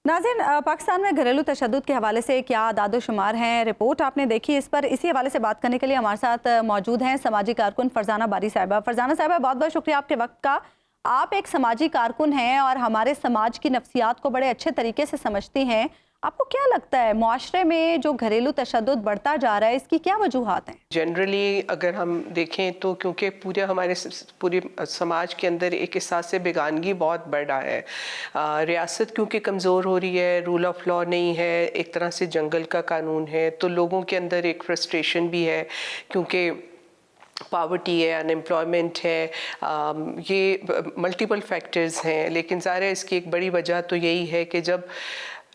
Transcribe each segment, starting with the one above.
नाज़रीन, पाकिस्तान में घरेलू तशद्दुद के हवाले से क्या आदाद शुमार हैं, रिपोर्ट आपने देखी। इस पर इसी हवाले से बात करने के लिए हमारे साथ मौजूद हैं समाजी कारकुन फरजाना बारी साहिबा। फरजाना साहिबा, बहुत बहुत शुक्रिया आपके वक्त का। आप एक समाजी कारकुन हैं और हमारे समाज की नफ्सियात को बड़े अच्छे तरीके से समझती हैं। आपको क्या लगता है मुआशरे में जो घरेलू तशद्दुद बढ़ता जा रहा है, इसकी क्या वजूहात हैं? जनरली अगर हम देखें तो क्योंकि पूरे समाज के अंदर एक एहसास बेगानगी बहुत बढ़ रहा है। रियासत क्योंकि कमज़ोर हो रही है, रूल ऑफ लॉ नहीं है, एक तरह से जंगल का कानून है, तो लोगों के अंदर एक फ्रस्ट्रेशन भी है क्योंकि पावर्टी है, अनएम्प्लॉयमेंट है, ये मल्टीपल फैक्टर्स हैं। लेकिन ज़ाहिर है इसकी एक बड़ी वजह तो यही है कि जब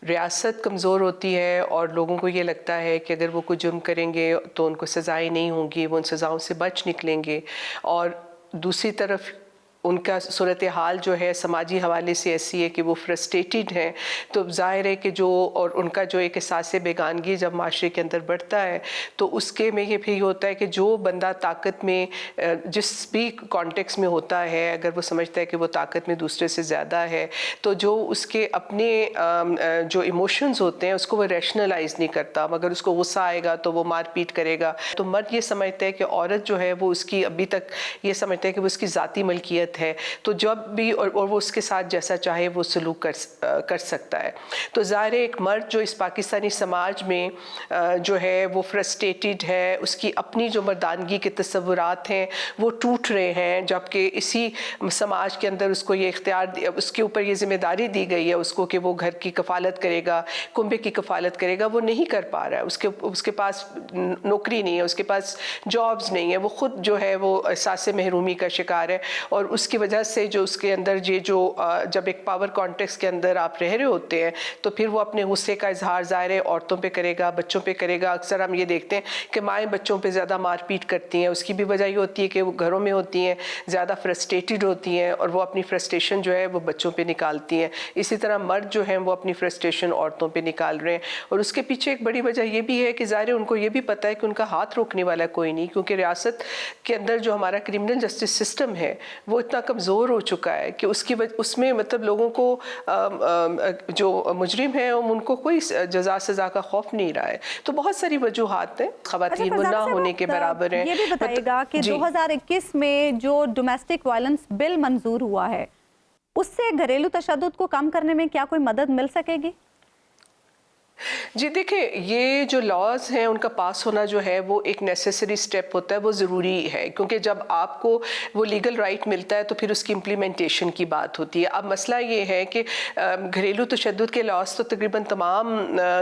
रियासत कमज़ोर होती है और लोगों को ये लगता है कि अगर वो कोई जुर्म करेंगे तो उनको सज़ाएं नहीं होंगी, वो उन सज़ाओं से बच निकलेंगे, और दूसरी तरफ उनका सूरत हाल जो है समाजी हवाले से ऐसी है कि वो फ्रस्ट्रेटेड हैं, तो ज़ाहिर है कि और उनका जो एक एहसास बेगानगी जब माशरे के अंदर बढ़ता है तो उसके में ये फिर होता है कि जो बंदा ताकत में जिस भी कॉन्टेक्स्ट में होता है, अगर वो समझता है कि वो ताकत में दूसरे से ज़्यादा है, तो जो उसके अपने जो इमोशंस होते हैं उसको वो रैशनलाइज नहीं करता, मगर उसको गुस्सा आएगा तो वो मार पीट करेगा। तो मर्द ये समझता है कि औरत जो है वो उसकी अभी तक ये समझता है कि वो उसकी ज़ाती मलकियत है, तो जब भी और वो उसके साथ जैसा चाहे वो सलूक कर सकता है। तो ज़ाहिर है एक मर्द जो इस पाकिस्तानी समाज में जो है वो फ्रस्ट्रेटेड है, उसकी अपनी जो मर्दानगी के तस्वुरात हैं वो टूट रहे हैं, जबकि इसी समाज के अंदर उसको ये इख्तियार, उसके ऊपर ये जिम्मेदारी दी गई है उसको कि वो घर की कफ़ालत करेगा, कुंबे की कफ़ालत करेगा, वो नहीं कर पा रहा है। उसके पास नौकरी नहीं है, उसके पास जॉब्स नहीं है, वो ख़ुद जो है वो एहसास महरूमी का शिकार है। और उसकी वजह से जो उसके अंदर ये जो जब एक पावर कॉन्टेक्स्ट के अंदर आप रह रहे होते हैं तो फिर वो अपने गुस्से का इजहार ज़ाहिर है औरतों पे करेगा, बच्चों पे करेगा। अक्सर हम ये देखते हैं कि माएँ बच्चों पे ज़्यादा मारपीट करती हैं, उसकी भी वजह ये होती है कि वो घरों में होती हैं, ज़्यादा फ्रस्ट्रेटेड होती हैं और वो अपनी फ्रस्ट्रेशन जो है वो बच्चों पे निकालती हैं। इसी तरह मर्द जो हैं वो अपनी फ्रस्ट्रेशन औरतों पे निकाल रहे हैं, और उसके पीछे एक बड़ी वजह ये भी है कि ज़ाहिर है उनको ये भी पता है कि उनका हाथ रोकने वाला कोई नहीं, क्योंकि रियासत के अंदर जो हमारा क्रिमिनल जस्टिस सिस्टम है वो इतना कमज़ोर हो चुका है कि उसमें मतलब लोगों को जो मुजरिम है उनको कोई जजा सज़ा का खौफ नहीं रहा है। तो बहुत सारी वजूहात हैं, ख़वातीन गुनाह होने के बराबर हैं। ये भी बताइएगा कि 2021 में जो डोमेस्टिक वायलेंस बिल मंजूर हुआ है उससे घरेलू तशद्दुद को कम करने में क्या कोई मदद मिल सकेगी? जी देखिए, ये जो लॉज हैं उनका पास होना जो है वो एक नेसेसरी स्टेप होता है, वो ज़रूरी है, क्योंकि जब आपको वो लीगल राइट मिलता है तो फिर उसकी इम्प्लीमेंटेशन की बात होती है। अब मसला ये है कि घरेलू तशद्दुद के लॉज तो तकरीबन तमाम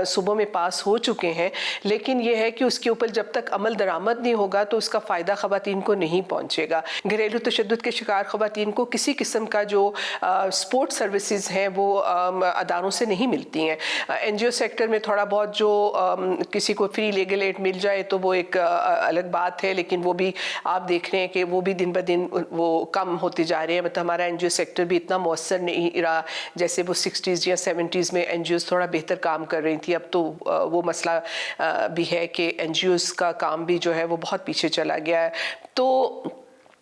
सूबों में पास हो चुके हैं, लेकिन ये है कि उसके ऊपर जब तक अमल दरामद नहीं होगा तो उसका फ़ायदा ख़वातीन को नहीं पहुँचेगा। घरेलू तशद्दुद के शिकार ख़वातीन को किसी किस्म का जो सपोर्ट सर्विसेज हैं वो अदारों से नहीं मिलती हैं। NGO सेक्टर में थोड़ा बहुत जो किसी को फ्री लीगल एड मिल जाए तो वो एक अलग बात है, लेकिन वो भी आप देख रहे हैं कि वो भी दिन ब दिन वो कम होते जा रहे हैं। मतलब हमारा NGO सेक्टर भी इतना मौसर नहीं रहा जैसे वो 60s या 70s में NGOs थोड़ा बेहतर काम कर रही थी। अब तो वो मसला भी है कि NGOs का काम भी जो है वो बहुत पीछे चला गया है। तो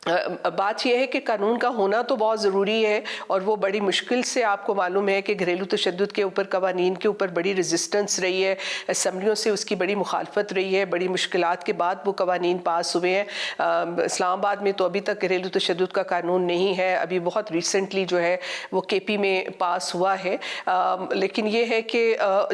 बात यह है कि कानून का होना तो बहुत ज़रूरी है, और वो बड़ी मुश्किल से आपको मालूम है कि घरेलू तशद्दुद के ऊपर कवानीन के ऊपर बड़ी रेजिस्टेंस रही है, असम्बलियों से उसकी बड़ी मुखालफत रही है, बड़ी मुश्किलात के बाद वो कवानीन पास हुए हैं। इस्लामाबाद में तो अभी तक घरेलू तशद्दुद का कानून नहीं है, अभी बहुत रिसेंटली जो है वो KP में पास हुआ है। लेकिन ये है कि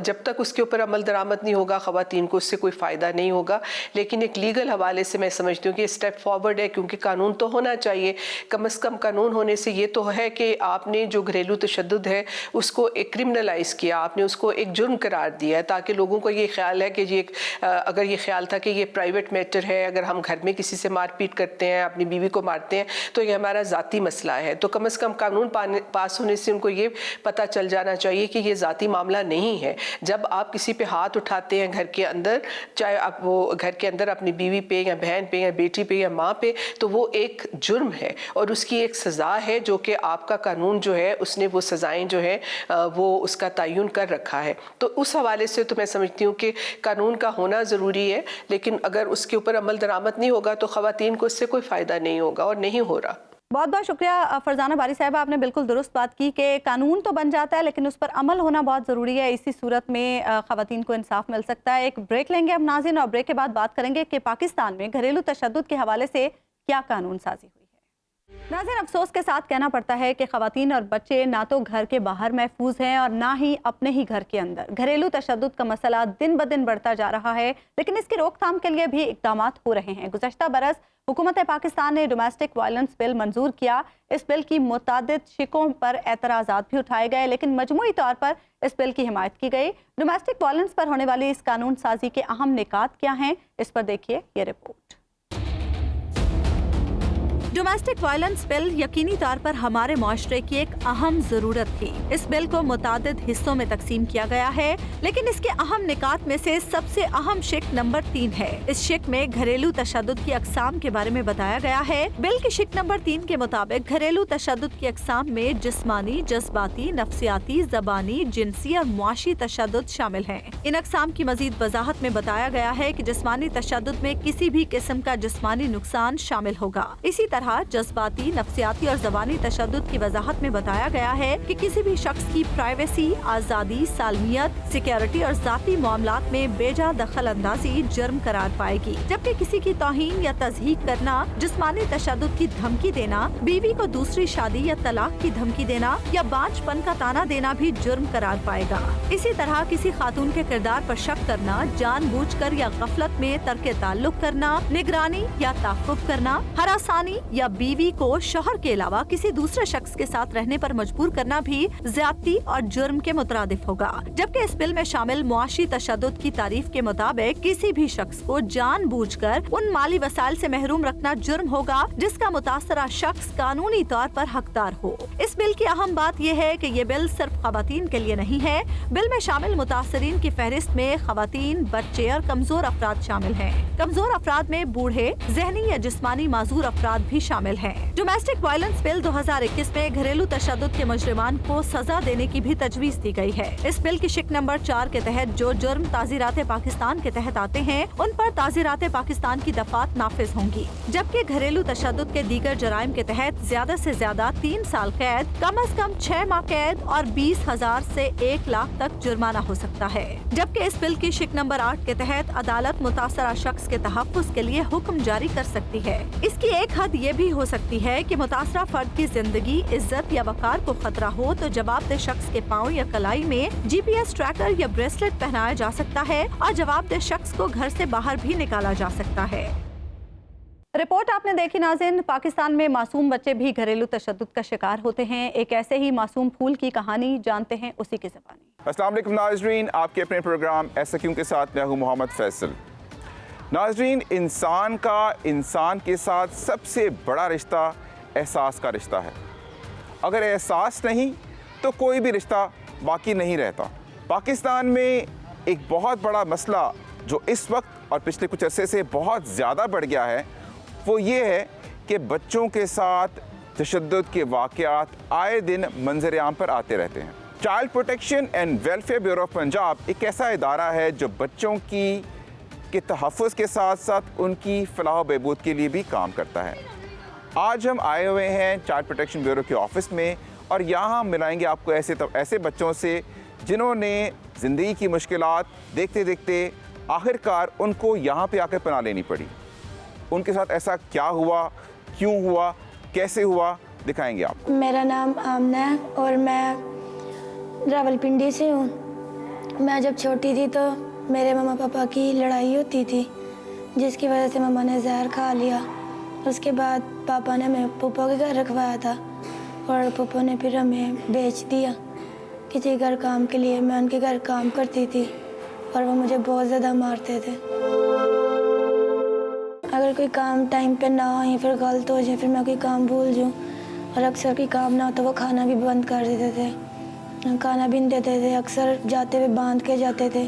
जब तक उसके ऊपर अमल दरामद नहीं होगा ख़वातीन को उससे कोई फ़ायदा नहीं होगा। लेकिन एक लीगल हवाले से मैं समझती हूँ कि स्टेप फॉरवर्ड है, क्योंकि कानून तो होना चाहिए। कम से कम कानून होने से ये तो है कि आपने जो घरेलू तशद्दुद है उसको एक क्रिमिनलाइज किया, आपने उसको एक जुर्म करार दिया है, ताकि लोगों को ये ख्याल है कि ये अगर ये ख्याल था कि ये प्राइवेट मैटर है, अगर हम घर में किसी से मारपीट करते हैं, अपनी बीवी को मारते हैं, तो ये हमारा ज़ाती मसला है। तो कम से कम कानून पास होने से उनको ये पता चल जाना चाहिए कि ये ज़ाती मामला नहीं है। जब आप किसी पे हाथ उठाते हैं घर के अंदर, चाहे आप वो घर के अंदर अपनी बीवी पे या बहन पे या बेटी पे या माँ पे, तो वो एक जुर्म है और उसकी एक सज़ा है, जो कि आपका कानून जो है उसने वो सज़ाएं जो है वो उसका तयन कर रखा है। तो उस हवाले से तो मैं समझती हूँ कि कानून का होना ज़रूरी है, लेकिन अगर उसके ऊपर अमल दरामद नहीं होगा तो ख़वातीन को इससे कोई फ़ायदा नहीं होगा, और नहीं हो रहा। बहुत बहुत शुक्रिया फरजाना बारी साहब, आपने बिल्कुल दुरुस्त बात की कि कानून तो बन जाता है लेकिन उस पर अमल होना बहुत ज़रूरी है। इसी सूरत में ख़वातीन को इंसाफ मिल सकता है। एक ब्रेक लेंगे अब नाज़रीन, और ब्रेक के बाद बात करेंगे कि पाकिस्तान में घरेलू तशद्दुद के हवाले से क्या कानून साजी हुई है। नाज़रीन, अफसोस के साथ कहना पड़ता है कि ख़वातीन और बच्चे ना तो घर के बाहर महफूज हैं और ना ही अपने ही घर के अंदर। घरेलू तशद्दुद का मसला दिन ब दिन बढ़ता जा रहा है, लेकिन इसकी रोकथाम के लिए भी इक़दाम हो रहे हैं। गुज़श्ता बरस हुकूमत पाकिस्तान ने डोमेस्टिक वायलेंस बिल मंजूर किया। इस बिल की मुतादिद शिकों पर एतराज़ात भी उठाए गए, लेकिन मजमूई तौर पर इस बिल की हिमायत की गई। डोमेस्टिक वायलेंस पर होने वाली इस कानून साजी के अहम निकात क्या हैं, इस पर देखिए ये रिपोर्ट। डोमेस्टिक वायलेंस बिल यकीनी तौर पर हमारे माशरे की एक अहम ज़रूरत थी। इस बिल को मुतादिद हिस्सों में तकसीम किया गया है, लेकिन इसके अहम निकात में से सबसे अहम शिक नंबर 3 है। इस शिक में घरेलू तशद्दुद की अक़साम के बारे में बताया गया है। बिल की शिक नंबर 3 के मुताबिक घरेलू तशद्दुद की अक़साम में जिस्मानी, जज्बाती, नफ्सियाती, ज़बानी, जिनसी और मुआशी तशद्दुद शामिल हैं। इन अक़साम की मज़ीद वज़ाहत में बताया गया है कि जिस्मानी तशद्दुद में किसी भी किस्म का जिस्मानी नुकसान शामिल होगा। इसी तरह जज्बाती, नफ्सियाती और ज़बानी तशद्दुद की वज़ाहत में बताया गया है कि किसी भी शख्स की प्राइवेसी, आज़ादी, सालमियत, सिक्योरिटी और ज़ाती मामलात में बेजा दखल अंदाजी जुर्म करार पाएगी, जबकि किसी की तौहीन या तज़हीक करना, जिस्मानी तशद्दुद की धमकी देना, बीवी को दूसरी शादी या तलाक की धमकी देना या बांझपन का ताना देना भी जुर्म करार पाएगा। इसी तरह किसी खातून के किरदार पर शक करना, जानबूझकर या गफलत में तर्के ताल्लुक करना, निगरानी या ताक़ुब करना, हरासानी या बीवी को शौहर के अलावा किसी दूसरे शख्स के साथ रहने पर मजबूर करना भी ज़्यादती और जुर्म के मुतरादिफ होगा। जबकि इस बिल में शामिल मुआशी तशद्दुद की तारीफ के मुताबिक किसी भी शख्स को जानबूझकर उन माली वसाइल से महरूम रखना जुर्म होगा जिसका मुतासरा शख्स कानूनी तौर पर हकदार हो। इस बिल की अहम बात यह है कि ये बिल सिर्फ खवातीन के लिए नहीं है। बिल में शामिल मुतासरीन की फहरिस्त में खवातीन, बच्चे और कमजोर अफराद शामिल हैं। कमजोर अफराद में बूढ़े, ज़हनी या जिस्मानी माजूर अफराद भी शामिल हैं। डोमेस्टिक वायलेंस बिल 2021 में घरेलू तशद्दुद के मुजरिमान को सजा देने की भी तजवीज दी गई है। इस बिल की शिक नंबर 4 के तहत जो जुर्म ताज़ीरात पाकिस्तान के तहत आते हैं, उन पर ताज़ीरात पाकिस्तान की दफात नाफिज होंगी, जबकि घरेलू तशद्दुद के दीगर जराइम के तहत ज्यादा से ज्यादा 3 साल कैद, कम अज कम 6 माह कैद और 20,000 से 1 लाख तक जुर्माना हो सकता है। जबकि इस बिल की शिक नंबर 8 के तहत अदालत मुतासरा शख्स के तहफ़्फ़ुज़ के लिए हुक्म जारी कर सकती है। इसकी एक हद ये भी हो सकती है कि मुतासरा फर्द की जिंदगी, इज्जत या वकार को खतरा हो तो जवाबदेह शख्स के पाँव या कलाई में GPS ट्रैकर या ब्रेसलेट पहनाया जा सकता है और जवाबदेह शख्स को घर से बाहर भी निकाला जा सकता है। रिपोर्ट आपने देखी नाज़रीन, पाकिस्तान में मासूम बच्चे भी घरेलू तशद्दुद का शिकार होते हैं। एक ऐसे ही मासूम फूल की कहानी जानते हैं उसी की ज़बानी। अस्सलाम वालेकुम नाज़रीन, आपके अपने प्रोग्राम ऐसा क्यों के साथ मैं हूँ मोहम्मद फैसल। नाज़रीन, इंसान का इंसान के साथ सबसे बड़ा रिश्ता एहसास का रिश्ता है। अगर एहसास नहीं तो कोई भी रिश्ता बाकी नहीं रहता। पाकिस्तान में एक बहुत बड़ा मसला जो इस वक्त और पिछले कुछ अरसे से बहुत ज़्यादा बढ़ गया है, वो ये है कि बच्चों के साथ तशद्दुद के वाक़यात आए दिन मंजर आम पर आते रहते हैं। Child protection and welfare bureau of Punjab एक ऐसा इदारा है जो बच्चों के तहफ़्फ़ुज़ के साथ साथ उनकी फ़लाह बहबूद के लिए भी काम करता है। आज हम आए हुए हैं चाइल्ड प्रोटेक्शन ब्यूरो के ऑफ़िस में और यहाँ हम मिलाएंगे आपको ऐसे बच्चों से जिन्होंने ज़िंदगी की मुश्किलात देखते देखते आखिरकार उनको यहाँ पे आकर पनाह लेनी पड़ी। उनके साथ ऐसा क्या हुआ, क्यों हुआ, कैसे हुआ, दिखाएंगे आप। मेरा नाम आमना है और मैं रावलपिंडी से हूँ। मैं जब छोटी थी तो मेरे मम्मा पापा की लड़ाई होती थी, जिसकी वजह से मम्मा ने जहर खा लिया। उसके बाद पापा ने हमें पप्पा के घर रखवाया था और पप्पा ने फिर हमें बेच दिया किसी घर काम के लिए। मैं उनके घर काम करती थी और वो मुझे बहुत ज़्यादा मारते थे। अगर कोई काम टाइम पे ना हो या फिर गलत हो जाए, फिर मैं कोई काम भूल जाऊँ और अक्सर कोई काम ना हो तो वो खाना भी बंद कर देते थे, खाना भी नहीं देते थे। अक्सर जाते हुए बांध के जाते थे।